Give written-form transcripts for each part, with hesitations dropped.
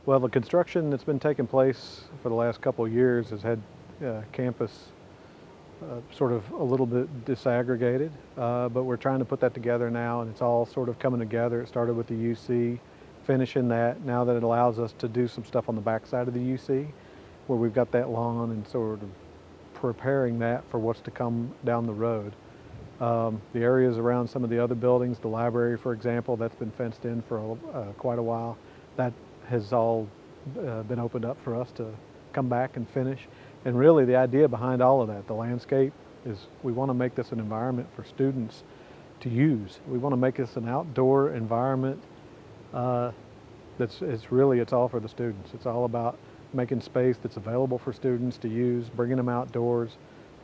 Well, the construction that's been taking place for the last couple of years has had campus sort of a little bit disaggregated, but we're trying to put that together now, and it's all sort of coming together. It started with the UC, finishing that. Now that it allows us to do some stuff on the backside of the UC, where we've got that lawn and sort of preparing that for what's to come down the road. The areas around some of the other buildings, the library, for example, that's been fenced in for quite a while. That has all been opened up for us to come back and finish. And really the idea behind all of that, the landscape, is we want to make this an environment for students to use. We want to make this an outdoor environment it's all for the students. It's all about making space that's available for students to use, bringing them outdoors,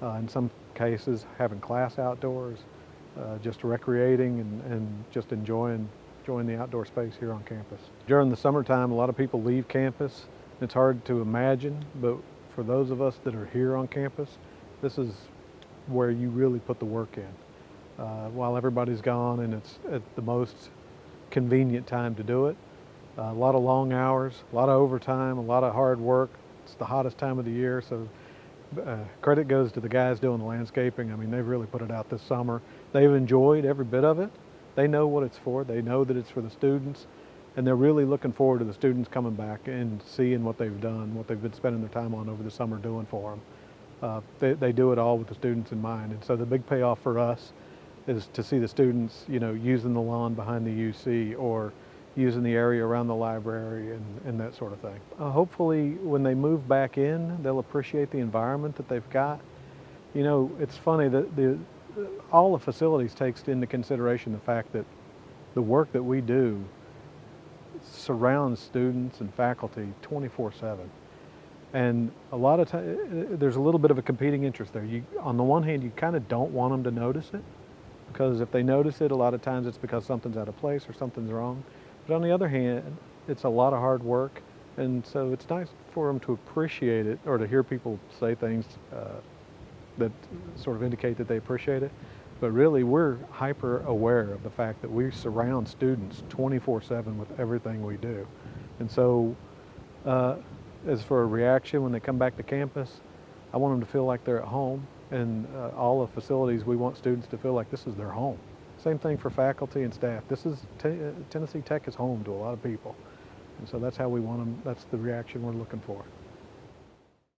in some cases having class outdoors, just recreating and just enjoying the outdoor space here on campus. During the summertime, a lot of people leave campus. It's hard to imagine, but for those of us that are here on campus, this is where you really put the work in. While everybody's gone and it's at the most convenient time to do it. A lot of long hours, a lot of overtime, a lot of hard work. It's the hottest time of the year, so credit goes to the guys doing the landscaping. I mean, they've really put it out this summer. They've enjoyed every bit of it. They know what it's for. They know that it's for the students, and they're really looking forward to the students coming back and seeing what they've done, what they've been spending their time on over the summer doing for them. They do it all with the students in mind, and so the big payoff for us is to see the students, using the lawn behind the UC or using the area around the library and that sort of thing. Hopefully when they move back in, they'll appreciate the environment that they've got. It's funny that all the facilities takes into consideration the fact that the work that we do surrounds students and faculty 24/7. And a lot of times there's a little bit of a competing interest there. On the one hand, you kind of don't want them to notice it, because if they notice it, a lot of times it's because something's out of place or something's wrong. But on the other hand, it's a lot of hard work, and so it's nice for them to appreciate it, or to hear people say things that sort of indicate that they appreciate it. But really, we're hyper aware of the fact that we surround students 24/7 with everything we do. And so as for a reaction when they come back to campus, I want them to feel like they're at home. And all the facilities, we want students to feel like this is their home. Same thing for faculty and staff. Tennessee Tech is home to a lot of people. And so that's how we want them, that's the reaction we're looking for.